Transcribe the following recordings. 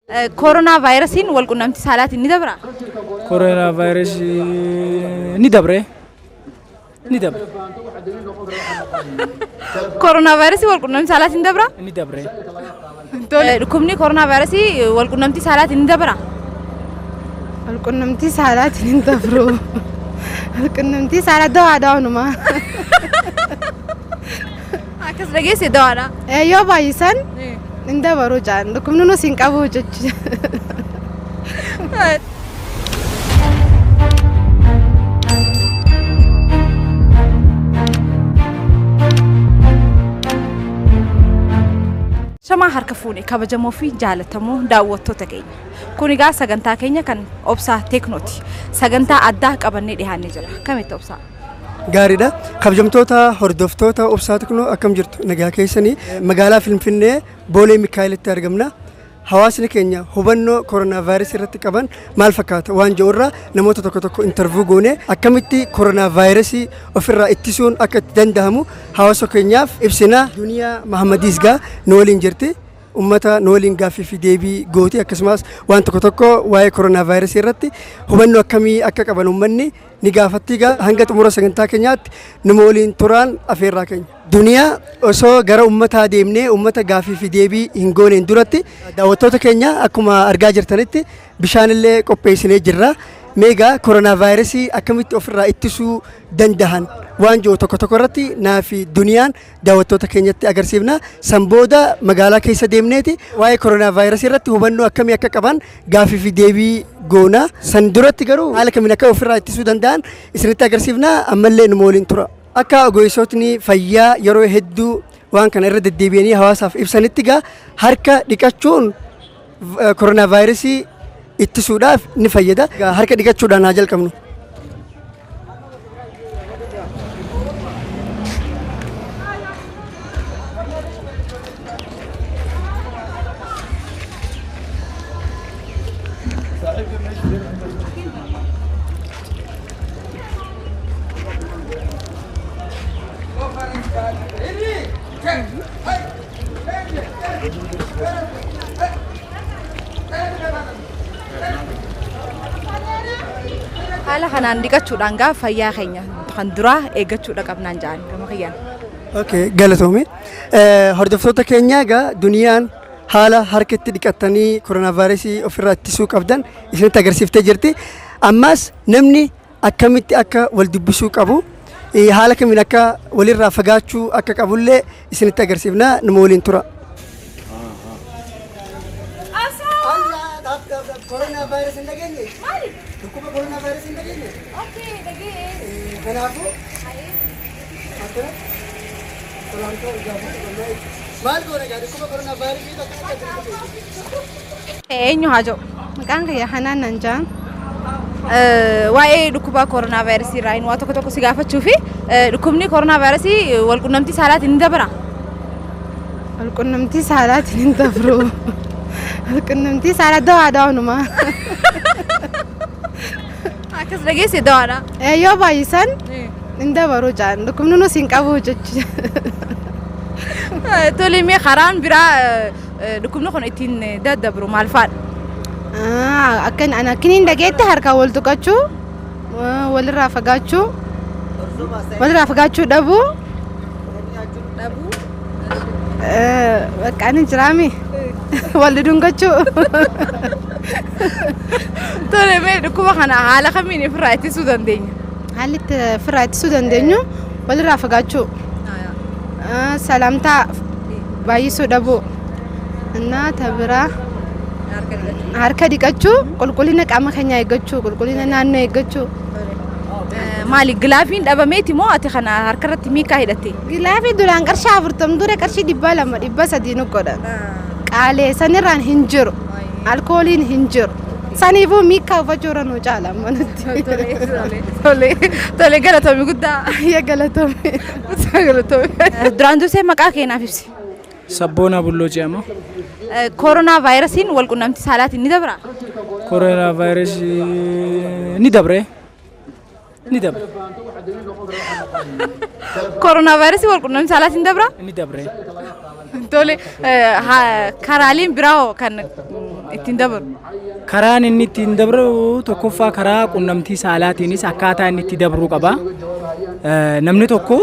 Corona virusin walqunnamtii saalaatiin ni dabra. Corona virus ni dabre. Ni dabre. Corona virusin walqunnamtii saalaatiin dabra. Ni dabre. Dhukkubni corona virusin walqunnamtii saalaatiin ni dabra. Walqunnamtii saalaatiin ni dabru. Walqunnamtii saalaa daawwadhaa onuma. Akkas dhageesse daawwadhaa. Yoo baay'isan ni dabaru jaan. Dhukkubni nu siin qabu jechuudha. Shamaa harka fuune kabajamoo fi jaallatamoo daawwattoota keenya. Kun egaa sagantaa keenya kan obsaa teeknooti. Sagantaa addaa qabannee dhiyaannee jira. Akkamitti obsaa? Gaariidha. Kabajamtoota hordoftoota obsaa teeknoo akkam jirtu nagaa keessanii magaalaa Finfinnee Boolee Mikaa'elitti argamna. Hawaasni keenya hubannoo koronaa vaayirasii irratti qaban maal fakkaata waan jedhurraa namoota tokko interview goone akkamitti koronaa vaayirasii offirraa ittisuun akka itti dandahamu hawaasa keenyaaf ibsina. Duniyaa Mahammadiis gaa nu waliin jirti. Ummata nu waliin gaafii fi deebii gooti akkasumas waan tokko waa'ee koronaa vaayirasii irratti hubannoo akkamii akka qaban uummanni ni gaafatti gaa hanga xumura sagantaa keenyaatti nama waliin turaan afeerraa keenya. Duniyaa osoo gara ummataa deemnee ummata gaafii fi deebii hin gooneen duratti daawwattoota keenya akkuma argaa jirtanitti bishaanillee qopheessinee jirra. Meegaa koronaa vaayirasii akkamitti ofirraa ittisuu dandahan waan jiru tokko irratti naa fi duniyaan daawwattoota keenyatti agarsiifna. Sanbooda magaalaa keessa deemneeti waa'ee koronaa vaayirasii irratti hubannoo akkamii akka qaban gaafii fi deebii goona. San duratti garuu haala kamiin akka ofirraa ittisuu danda'an isinitti agarsiifna. Ammallee nu waliin tura. Akka ogeessotni fayyaa yeroo hedduu waan kana irra deddeebi'anii hawaasaaf ibsanitti gaa harka dhiqachuun koronaa vaayirasii ittisuudhaaf ni fayyada. Harka dhiqachuudhaan haa jalqabnu. Haala kanaan dhiqachuudhaan gaa fayyaa keenya kan duraa eeggachuudha qabnaan jaan gama kiyyaan. Okay, galatoomii. Hordoftoota keenya gaa duniyaan haala harka itti dhiqattanii koronaa vaayirasii ofirraa ittisuu qabdan isinitti agarsiiftee jirti. Ammas namni akkamitti akka wal dubbisuu qabu haala kamiin akka walirraa fagaachuu akka qabullee isinitti agarsiifna. Nama waliin tura. Koronaa vaayirasii dhageenye? Maali? Dhukkuba koronaa vaayirasii dhageenye? Okay, dhageenye. Kanaafuu? Akkana? Maal goone gaa dhukkuba koronaa vaayirasii dhageenye? Eenyu haa jiru? Maqaan kiyya Hanaan nan jaan. Waa'ee dhukkuba koronaa vaayirasii irraa waan tokko si gaafachuu fi dhukkubni koronaa vaayirasii walqunnamtii saalaatiin ni dabra. Walqunnamtii saalaatiin ni dabru. Walqunnamtii saalaa daawwadhaa onuma. Akkas dhageesse daawwadhaa. Yoo baay'isan ni dabaru jaan. Dhukkubni nu siin qabu jechuudha. Tole mee karaan biraa dhukkubni kun ittiin daddabru maal faadha? Akkiniin dhageetti harka wal tuqachuu, walirraa fagaachuu dhabuu. Bakka ani jiraami. Wal dungachuu. Tole mee dhukkuba kana haala kamiin ofirraa ittisuu dandeenya? Haalli ofirraa ittisuu dandeenyu walirraa fagaachuu. Salaamtaa baay'isuu dhabuu. Nyaata biraa. Harka dhiqachuu, qulqullina qaama keenyaa eeggachuu, qulqullina naannoo eeggachuu. Maali gilaafiin dhabameeti moo ati kana harka irratti miikaa hidhatte? Gilaafii duraan qarshii 40 dura qarshii 200 300 nu godhan. Qaalee sanirraan hin jiru. Alkooliin hin jiru. Saniifuu miikaa uffachuu irra nu caala manutti. Tole galatoomii guddaa. Yaa galatoomii. Duraan dursee maqaa keenyaaf ibsi. Sabboonaa Bulloo jedhama. Koronaa vaayirasiin walqunnamtii saalaatiin ni dabra. Koronaa vaayirasii ni dabre. Ni dabre. Koronaa vaayirasii walqunnamtii saalaatiin dabra. Ni dabre. Tole karaaleen biraa kan ittiin dabru? Karaan inni ittiin dabru tokkoffaa karaa qunnamtii saalaatiinis akkaataa inni itti dabruu qaba. Namni tokko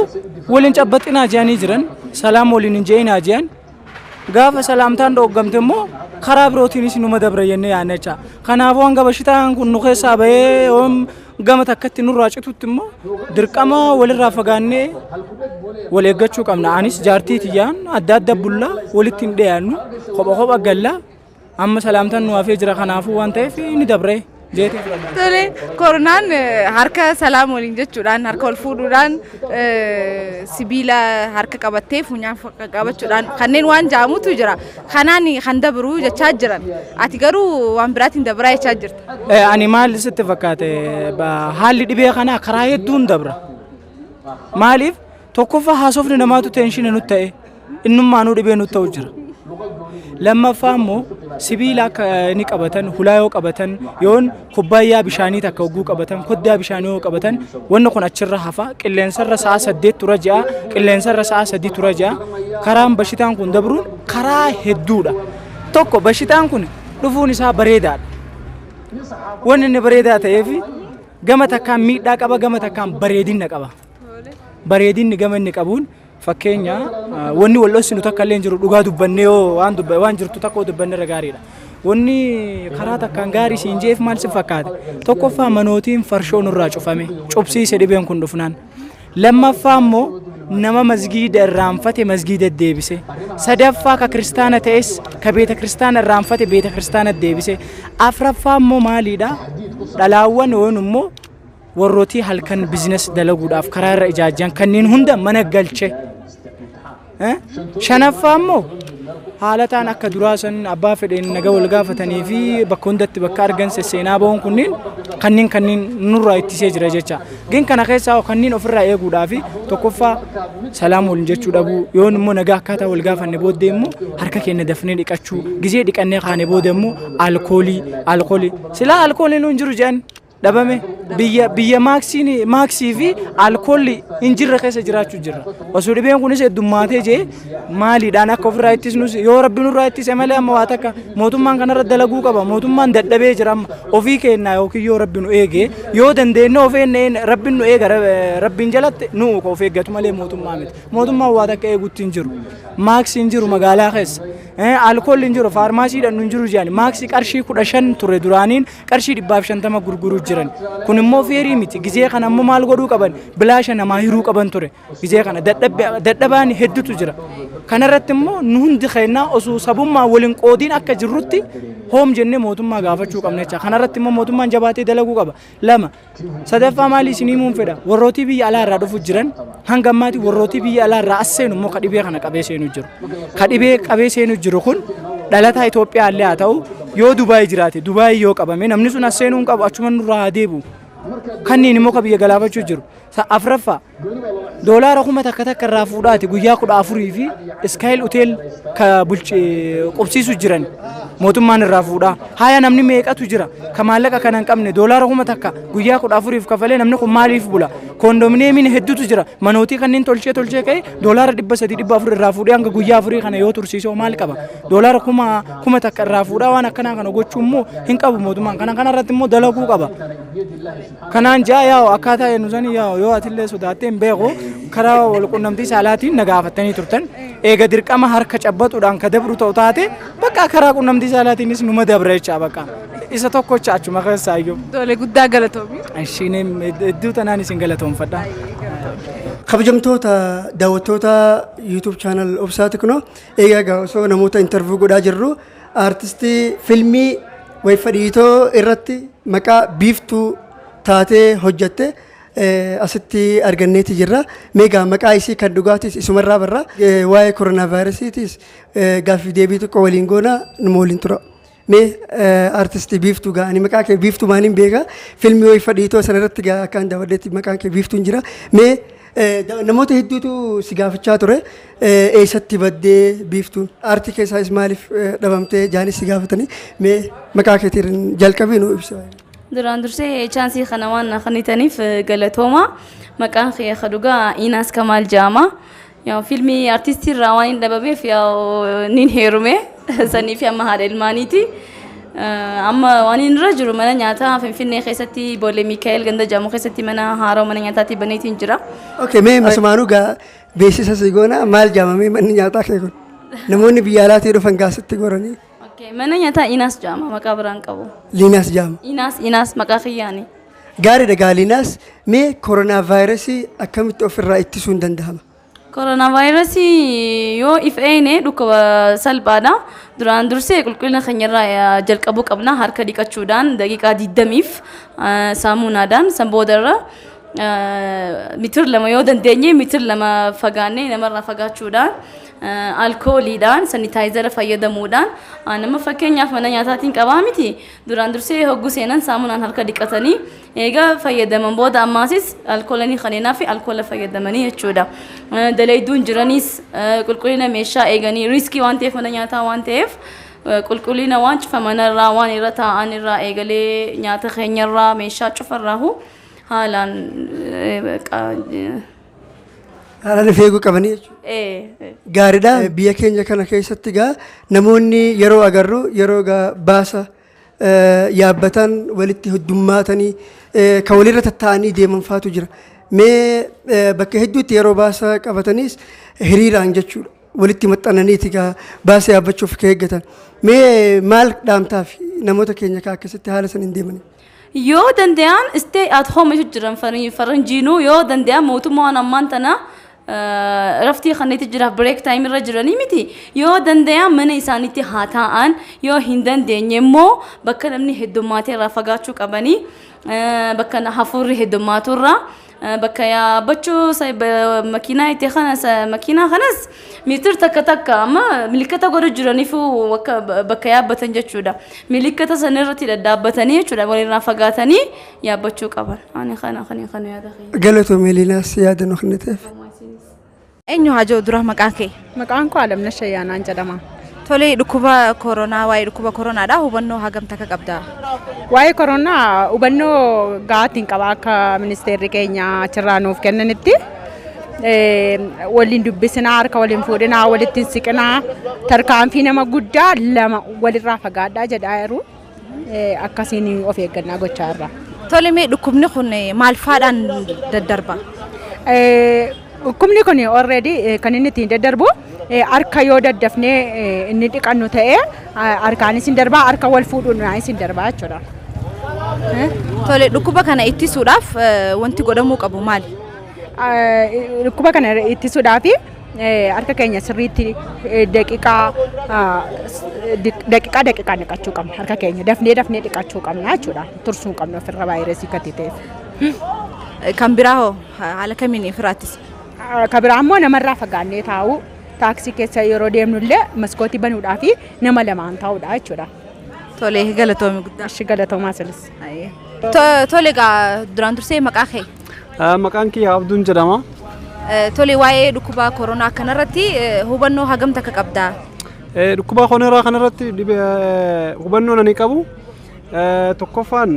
waliin cabbaxinaa jedhanii jiran salaam waliin hin jee'inaa jedhan gaafa salaamtaan dhooggamte immoo karaa birootiinis numa dabra jennee yaadna jecha. Kanaafuu hanga bashitaan kun nu keessaa bahee gama takkatti nurraa citutti immoo dirqama walirraa fagaannee wal eeggachuu qabna. Anis jaartii tiyyaan adda adda bullaa walitti hin dhiyaannu kopha kopha gallaa amma salaamtaan nu hafee jira. Kanaafuu waan ta'eef ni dabre jeetii fudhadha. Tole koronaan harka salaam waliin jechuudhaan harka wal fuudhuudhaan sibiila harka qabattee funyaan qabachuudhaan kanneen waan jaamutu jira. Kanaan kan dabru jechaa jiran. Ati garuu waan biraatiin dabraa jechaa jirta. Ani maal sitti fakkaate haalli dhibee kanaa karaa hedduun dabra. Maaliif tokkoffaa haasofni namaatu teenshina nutti ta'e innummaanuu dhibee nutti ta'u jira. Lammaffaa immoo sibiila akka inni qabatan hulaa yoo qabatan yoon kubbaayyaa bishaanii takka hogguu qabatan koddaa bishaanii yoo qabatan wanni kun achirra hafa qilleensarra sa'a 8 tura ja'a qilleensarra sa'a 3 tura ja'a karaan bashitaan kun dabruun karaa hedduudha. Tokko bashitaan kun dhufuun isaa bareedaadha. Wanni inni bareedaa ta'eef gama takkaan miidhaa qaba gama takkaan bareedina qaba. Bareedinni gama inni qabuun fakkeenya wanni wal dhossinu takka illee jiru dhugaa dubbannee waan jirtu takka dubbanne irra gaariidha. Wanni karaa takkaan gaarii siin jeef maal si fakkaate? Tokkoffaa manootiin farshoo nurraa cufame cubsiise dhibeen kun dhufnaan. Lammaffaa immoo nama masgiida irraanfate masgiida deebise. Sadaffaa ka kiristaana ta'es ka beeta kiristaana irraanfate beeta kiristaana deebise. Afraffaa immoo maaliidha? Dhalaawwan yoon immoo warrooti halkan biizines dalaguudhaaf karaa irra ijaajjan kanneen hunda mana galche. Shanaffaa immoo haalataan akka duraasan abbaa fedheen naga wal gaafatanii fi bakka hundatti bakka argan seenaa ba'uun kanneen nurraa ittisee jira jecha. Gin kana keessaa kanneen ofirraa eeguudhaaf tokkoffaa salaam waliin jechuu dhabuu yoon immoo nagaa akkaataa wal gaafanne booddee immoo harka keenya dafnee dhiqachuu gizee dhiqannee kaane booda immoo alkoolii silaa alkooliin nu hin jiru jedhan dhabame biyya maaksii fi alkoolii hin jirre keessa jiraachuu jirra. Osoo dhibeen kunis heddummaatee jee maaliidhaan akka ofirraa ittisnus yoo rabbi nurraa ittise malee amma waa takka mootummaan kanarra dalaguu qaba. Mootummaan dadhabee jira amma ofii kennaa yookiin yoo rabbi nu eege yoo dandeenye of eegnee rabbi nu eega rabbiin jalatti nu of eeggatu malee mootummaa miti. Mootummaan waa takka eeguutti hin jiru. Maaksii hin jiru magaalaa keessa. Alkoolii hin jiru faarmaasiidhaan hin jiru jedhani. Maaksii qarshii 15 ture duraaniin qarshii 150 gurguruu jiran. Kun immoo feerii miti. Gizee kana immoo maal godhuu qaban? Bilaasha namaa hiruu qaban ture. Gizee kana dadhabaan hedduutu jira. Kanarratti immoo nu hundi keenya osoo sabummaa waliin qoodiin akka jirrutti hoom jennee mootummaa gaafachuu qabna jecha. Kanarratti immoo mootummaan jabaatee dalaguu qaba. Lama sadaffaa maali isinii muun fedha? Warrootii biyya alaa irraa dhufu jiran hanga ammaatti warrootii biyya alaa irraa as seenu immoo ka dhibee kana qabee seenu jiru. Ka dhibee qabee seenu jiru kun dhalataa Itoophiyaa illee haa ta'u yoo Dubaay jiraate Dubaay yoo qabame namni sun as seenuu hin qabu achuma nurraa deebi'u. Kanneen immoo ka biyya galaafachuu jiru. Afraffaa doolaara 1000 takka irraa fuudhaati guyyaa 14 fi iskaayil hotel ka qubsiisu jiran mootummaan irraa fuudhaa. Haya namni meeqatu jira ka maallaqa kana hin qabne doolaara 1000 takka guyyaa 14 fi kafalee namni kun maaliif bula? Kondominiyeemiin hedduutu jira. Manootii kanneen tolchee ka'e doolaara 300 400 irraa fuudhee hanga guyyaa 4 kana yoo tursiisoo maal qaba? Doolaara 1000 takka irraa fuudhaa waan akkanaa kana gochuu immoo hin qabu mootummaan. Kanarratti immoo dalaguu qaba. Kanaan jaa yaa'u akkaataa eenyu sanii yaa'u yoo atillee sodaattee hin beeku karaa walqunnamtii saalaatiin na gaafattanii turtan eega dirqama harka cabbaxuudhaan ka dabru ta'u taate bakka karaa qunnamtii saalaatiinis numa dabra jecha bakka isa tokkocha achuma keessaa iyyuu. Tole guddaa galatoomi. Ishiin hedduu tanaan isin galatoomfadha. Kabajamtoota daawwattoota YouTube channel Obsaati kunoo eegaa osoo namoota interview godhaa jirru artistii filmii wayfadhiitoo irratti maqaa biiftuu taatee hojjatte asitti arganneeti jirra. Meegaa maqaa isii kan dhugaatis isumarraa barra waa'ee koronaa vaayirasiitis gaafii deebii tokko waliin goona numa waliin tura. Mee artistii biiftuu ga'anii maqaa kee biiftuu maaliin beeka? Filmii wayfadhiitoo sanarratti akkaan daawwadheetti maqaan kee biiftuun jira. Mee namoota hedduutu si gaafachaa ture eessatti baddee biiftuun aartii keessaas maaliif dhabamtee jaanis si gaafatanii mee maqaa keetiin jalqabee nu ibsa. Duraan dursee chaansii kana waan kennitaniif galatooma. Maqaan kee dhugaa Iinaas Kamaal jedhama. Yaa filmii artistii irraa waan dhabameef yaa nin heerume sanii fi amma haadha ilmaaniiti. amma waan inni irra jiru mana nyaataa finfinnee keessatti boolee Miikaa'el ganda jaamu keessatti mana haaroo mana nyaataatti baneetiin jira. Okay, mee masumaanuu gaa beeksisa sigoona maal jaamamee manni nyaataa kee kun namoonni biyya alaatii dhufan gaasitti goranii. Okay, mana nyaataa Inaas jaama maqaa biraan qabu. Liinaas jaama. Inaas maqaa kiyyaani. Gaariidha gaa Liinaas mee koronaa vaayirasii akkamitti ofirraa ittisuun dandahama? Koronaa vaayirasii yoo ifeene dhukkuba salphaadha. Duraan dursee qulqullina keenyarraa jalqabuu qabna harka dhiqachuudhaan daqiiqaa 20f saamunaadhaan san boodarra mitir lama yoo dandeenye mitir lama fagaannee namarraa fagaachuudhaan alkooliidhaan sanitaayizara fayyadamuudhaan nama fakkeenyaaf mana nyaataatiin qabaa miti duraan dursee hoggu seenan saamunaan harka dhiqatanii eega fayyadaman booda ammaasis alkoolanii kaneenaa fi alkoola fayyadamanii jechuudha. Dalayduun jiraniis qulqullina meeshaa eeganii riiskii waan ta'eef mana nyaataa waan ta'eef qulqullina waan cufamanirraa waan irra taa'anirraa eegalee nyaata keenyarraa meeshaa cufarraahu haalaan feeguu qabanii jechuudha. Gaariidha biyya keenya kana keessatti gaa namoonni yeroo agarru yeroo gaa baasa yaabbatan walitti heddummaatanii kan walirra tattaa'anii deeman faatu jira. Mee bakka hedduutti yeroo baasa qabataniis hiriiraan jechuudha. Walitti maxxananiiti gaa baasa yaabbachuuf keeggatan. Mee maal dhaamtaaf namoota keenya kaa akkasitti haala san hin deemanii? Yoo danda'an stay at home jiran faranjiinuu yoo danda'an mootummaan ammaan tana raftii kanneetti jira break time irra jiranii miti yoo danda'an mana isaaniitti haa taa'an yoo hin dandeenye immoo bakka namni heddummaatee irraa fagaachuu qabanii bakka hafuurri heddummaaturraa bakka yaabbachuu makiinaa itti makiinaa kanas mitir takka amma milikkata godhu jiraniifu bakka yaabbatan jechuudha. Milikkata sana irratti dhadhaabbatanii jechuudha walirraa fagaatanii yaabbachuu qaban. Ani kana yaada kee. Galatoomee Liinaas yaada nu kenniiteef. Eenyu hajoo dura maqaan kee? Maqaan koo Alamna Shayyaanaan jedhama. Tole dhukkuba koronaa waa'ee dhukkuba koronaadha hubannoo hagam takka qabda? Waa'ee koronaa hubannoo gaatiin qaba akka ministeerri keenya achirraa nuuf kennanitti. Waliin dubbisinaa harka waliin fuudhinaa walitti siqinaa tarkaanfii nama guddaa lama walirraa fagaadhaa jedhaa jiru akkasiin of eeggannaa gochaa irra. Tole mee dhukkubni kun maal faadhaan daddarba? Dhukkubni kun already kan inni ittiin daddarbu harka yoo daddafnee inni dhiqannu ta'ee harkaanis hin darbaa harka wal fuudhuunis hin darbaa jechuudha. Tole dhukkuba kana ittisuudhaaf wanti godhamuu qabu maali? Dhukkuba kana ittisuudhaaf harka keenya sirriitti daqiiqaa dhiqachuu qabna harka keenya dafnee dhiqachuu qabna jechuudha tursuu qabna ofirra vaayirasii kan ta'eef. Kan biraa hoo haala kamiin ofirraattis? Kan biraa immoo namarraa fagaannee taa'uu taaksii keessa yeroo deemnullee maskootii banuudhaa fi nama lamaan taa'uudha jechuudha. Tole galatoomii guddaa. Ishi galatoomaa silis. Tole gaa duraan dursee maqaa kee? Maqaan kiyya Abduun jedhama. Tole waa'ee dhukkuba koronaa kanarratti hubannoo hagam takka qabda? Dhukkuba koronaa kanarratti hubannoo ani qabu tokkoffaan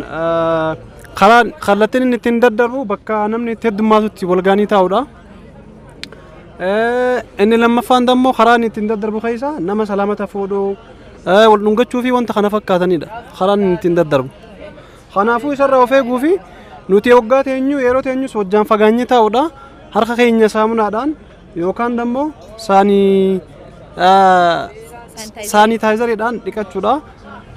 kallattiin inni ittiin daddarbu bakka namni itti heddummaatutti walgaanii taa'uudha. Inni lammaffaan dammoo karaa inni ittiin daddarbu keessa nama salaamata fuudhuu wal dhungachuu fi wanta kana fakkaatanidha karaan inni ittiin daddarbu. Kanaafuu isarraa of eeguu fi nuti waggaa teenyu yeroo teenyus wajjaan fagaanyee taa'uudha harka keenya saamunaadhaan yookaan dammoo saanitaayizariidhaan dhiqachuudha.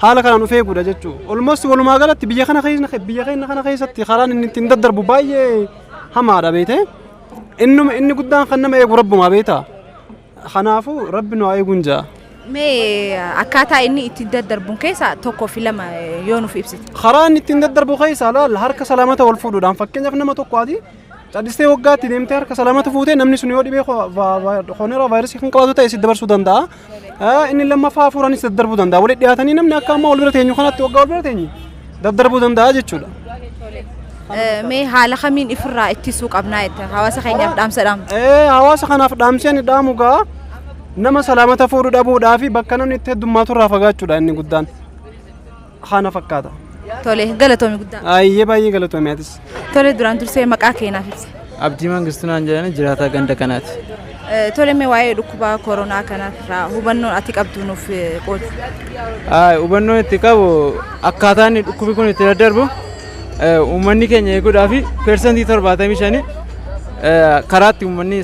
Haala kanaan of eeguudha jechuudha. Olmost walumaa galatti biyya keenya kana keessatti karaan inni ittiin daddarbu baay'ee hamaadha beekte. Inni guddaan kan nama eegu rabbumaa beekta. Kanaafuu rabbi nu haa eeguun jaa. Mee akkaataa inni ittiin daddarbuun keessa tokkoo fi lama yoo nuuf ibsite? Karaa inni ittiin daddarbu keessa harka salaamata wal fuudhuudhaan fakkeenyaaf nama tokkooti caddistee waggaatti deemtee harka salaamata fuutee namni sun yoo dhibee koronaa vaayirasii kan qabaatu ta'e sitti dabarsuu danda'a. Inni lammaffaa hafuuraanis daddarbuu danda'a. Walitti dhiyaatanii namni akka ammaa wal bira teenyu kanatti waggaa wal bira teenyu daddarbuu danda'a jechuudha. Mee haala kamiin ofirraa ittisuu qabnaa jetta hawaasa keenyaaf dhaamsa dhaamu? Hawaasa kanaaf dhaamseen dhaamu gaa nama salaamata fuudhuu dhabuudhaa fi bakka namni itti heddummaatu irraa fagaachuudha inni guddaan kana fakkaata. Tole galatoomii guddaa. Ayyee baay'ee galatoomiyatis. Tole duraan dursee maqaa keenyaaf ibsi. Abdii Mangistuu naan jedhani jiraataa ganda kanaati. Tole mee waa'ee dhukkuba koronaa kanarraa hubannoo ati qabdu nuuf qoodi. Hubannoo itti qabu akkaataan dhukkubni kun itti daddarbu uummanni keenya eeguudhaaf persentii 75 karaatti uummanni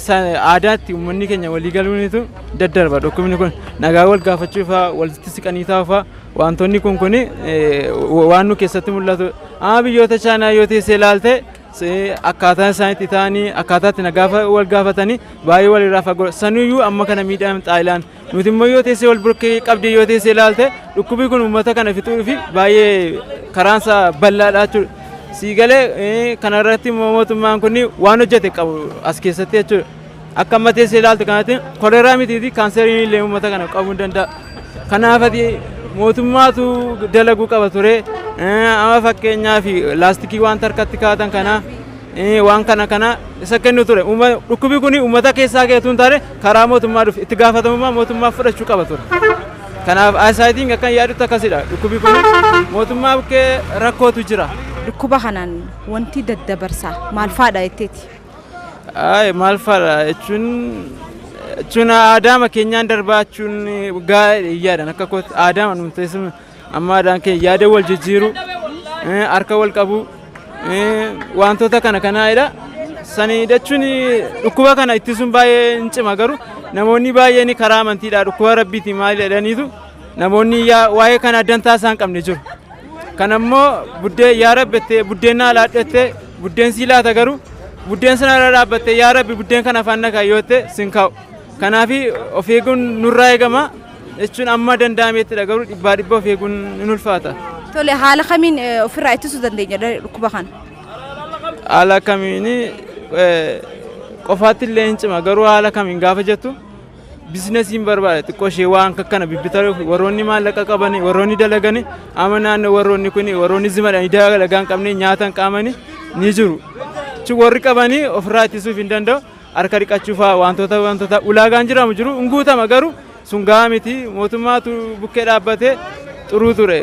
aadaatti uummanni keenya walii galuunitu daddarba dhukkubni kun nagaa wal gaafachuu fa'aa walitti siqanii taa'uu fa'aa wantoonni kun waan nu keessatti mul'atu amma biyyoota chaanaa yoo teessee ilaalte akkaataan isaanitti ta'anii akkaataatti nagaa wal gaafatanii baay'ee walirraa fagoo sanuyyuu amma kana miidhaan xaayilaan nuti immoo yoo teessee wal burkee qabdee yoo teessee ilaalte dhukkubni kun uummata kana fixuu fi baay'ee karaansa bal'aadha jechuudha. Siigalee kanarratti mootummaan kun waan hojjete qabu as keessatti jechuudha. Akka amma teessee ilaaltu kanatti koleeraa mitiifi kaanseriin illee uummata kana qabuu ni danda'a. Kanaafati mootummaatu dalaguu qaba ture. Amma fakkeenyaaf laastikii waan harkatti kaa'atan kana waan kana isa kennu ture. Dhukkubni kun uummata keessaa keetu hin taane karaa mootummaa dhufe itti gaafatamummaa mootummaa fudhachuu qaba ture. Kanaaf asaayitiin akkan yaadutti akkasidha. Dhukkubni kun mootummaa bukkee rakkootu jira. Dhukkuba kanaan wanti daddabarsaa maal fa'aadha jetteeti? Maal fa'aadha jechuun aadaa keenyaan darbaa jechuun gaariidhaan akka kootti aadaa nuti amma aadaan keenya yaada wal jijjiiru harka wal qabu wantoota kanaadha. Sanii jechuun dhukkuba kana ittisuun baay'ee hin cima garuu namoonni baay'een karaa amantiidhaa dhukkuba rabbiiti maal jedhaniitu namoonni waa'ee kana dantaa isaan qabne jiru. Kanammoo buddeen yaa rabbi buddeen naa laadhatte buddeen sii laata garuu buddeen sana irra dhaabbatte yaa rabbi buddeen kana afaan na kaayyootte sin kaa'u. Kanaaf of eeguun nurraa eegama jechuun amma danda'ameettidha garuu dhibbaa of eeguun ni ulfaata. Tole haala kamiin ofirraa ittisuu dandeenya dhukkuba kana? Haala kamiin qofaatti illee hin cima garuu haala kamiin gaafa jettu biizinesiin barbaada xiqqoo ishee waan kana bibbitare warroonni maallaqa qaban warroonni dalagan amma naannoo warroonni kun warroonni zimadhanii dalagaa hin qabne nyaatan qaamani ni jiru. Warri qabanii ofirraa ittisuuf hin danda'u harka dhiqachuu fa'aa wantoota ulaagaan jiramu jiru hin guutama garuu sun gahaa miti mootummaatu bukkee dhaabbatee xuruu ture.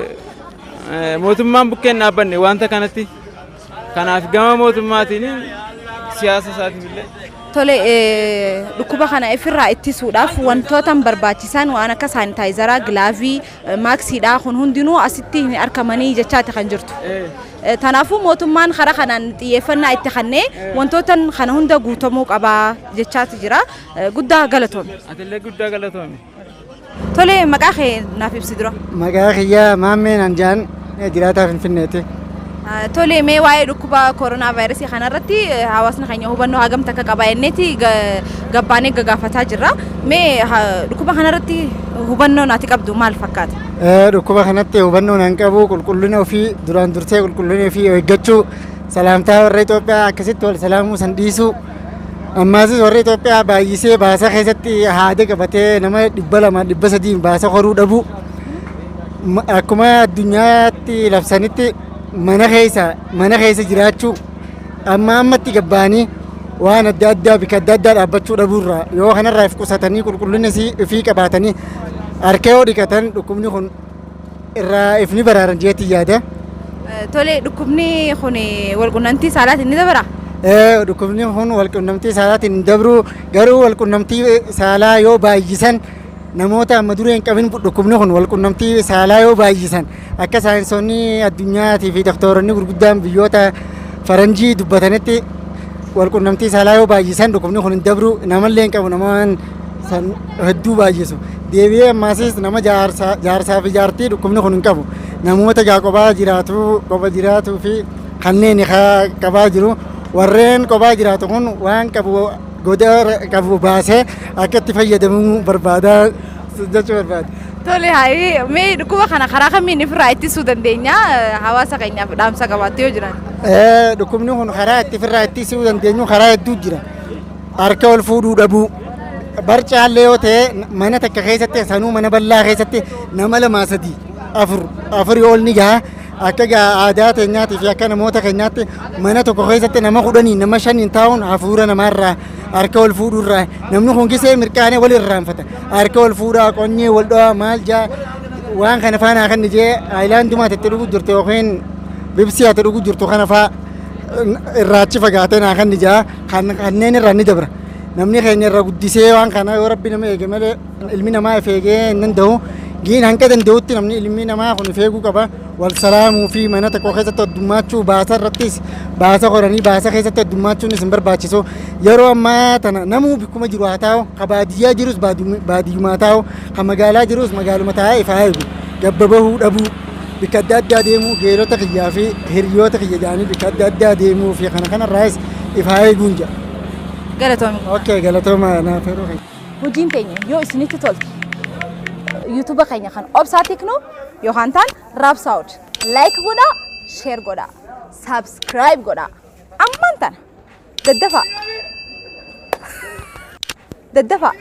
Mootummaan bukkeen dhaabbanne wanta kanatti kanaaf gama mootummaatiin siyaasa isaatiif illee. Tole dhukkuba kana ofirraa ittisuudhaaf wantoota barbaachisan waan akka saanitaayizaraa, gilaafii, maaksiidhaa kun hundinuu asitti hin argamanii jechaati kan jirtu. Kanaafuu mootummaan karaa kanaan xiyyeeffannaa itti kennee wantoota kana hunda guutamuu qabaa jechaati jira. Guddaa galatoome. Atillee guddaa galatoome. Tole maqaa kee naaf ibsi dura. Maqaa kiyyaa Maammeen Anjaan jiraataa Finfinneeti. Tole mee waa'ee dhukkuba koronaa vaayirasii kanarratti hawaasni keenya hubannoo hagam akka qaba jenneeti gabbaanee gagaafataa jirra. Mee dhukkuba kanarratti hubannoo ati qabdu maal fakkaata? Dhukkuba kanatti hubannoo nan qabu qulqullina ofii duraan dursee qulqullina ofii eeggachuu salaamtaa warra Itoophiyaa akkasitti wal salaamuu san dhiisuu ammaasis warra Itoophiyaa baay'isee baasa keessatti haada qabatee nama 200 300 baasa horuu dhabu akkuma addunyaatti labsanitti mana keessa jiraachuu ammatti gabbaanii waan adda addaa bika adda addaa dhaabbachuu dhabuurraa yoo kanarraa if qusatanii qulqullina ofii qabaatanii harka yoo dhiqatan dhukkubni kun irraa ifni baraaran jeetti yaada. Tole dhukkubni kun walqunnamtii saalaatiin ni dabra? Dhukkubni kun walqunnamtii saalaatiin hin dabru garuu walqunnamtii saalaa yoo baay'isan namoota amma duree hin qabin dhukkubni kun walqunnamtii saalaa yoo baay'isan akka saayinsonni addunyaatii fi doktoronni gurguddaan biyyoota faranjii dubbatanitti walqunnamtii saalaa yoo baay'isan dhukkubni kun hin dabru namallee hin qabu namaan san hedduu baay'isu. Deebi'ee ammaasis nama jaarsaa fi jaartii dhukkubni kun hin qabu. Namoota kophaa jiraatuu fi kanneen qabaa jiru warreen kophaa jiraatu kun waan qabu goda qabu baasee akka itti fayyadamuu barbaadaa jechuu barbaada. Tole haa mee dhukkuba kana karaa kamiin ofirraa ittisuu dandeenya hawaasa keenyaaf dhaamsa qabaattu yoo jiran? Dhukkubni kun karaa itti ofirraa ittisuu dandeenyu karaa hedduu jira. Harka ol fuudhuu dhabuu barcaallee yoo ta'e mana takka keessatti sanuu mana bal'aa keessatti nama 2 3 4 ol ni gaha. Akka aadaa teenyaatii fi akka namoota keenyaatti mana tokko keessatti nama 10 nama 5 taa'uun hafuura namaarraa harka ol fuudhuurraa namni kun gisee mirqaanee wal irraanfata harka ol fuudhaa qonyee wal dho'aa maal jaa waan kana faana kan ijee aayilaandii itti dhuguu jirtu yookiin bibsii ati dhuguu jirtu kana faa irraachi fagaatee naa kan ijaa kanneen irraa ni dabra. namni keenya irra guddisee waan kana yoo rabbi nama eege malee ilmi namaa ifeegee hin danda'u giin hanga danda'utti namni ilmi namaa kun ifeeguu qaba wal salaamuu fi mana tokko keessatti addummaachuu baasa irrattis baasa qoranii baasa keessatti addummaachuu isin barbaachisu yeroo ammaa tana namuu bikkuma jiru haa ta'u ka baadiyyaa jirus baadiyyumaa ta'u ka magaalaa jirus magaaluma taa'ee ifaa eegu gabba bahuu dhabuu bikka adda addaa deemuu geerota kiyyaa fi hiriyoota kiyya jedhanii bikka adda addaa deemuu fi kanarraas ifaa eeguun jedha. Galatoomii. Okay, galatooma naaf yeroo keenya. Hojiin teenya yoo isinitti tolte YouTube keenya kan obsaa tiknu yookaan taan raabsaawud like godhaa share godhaa subscribe godhaa ammaan tana daddafaa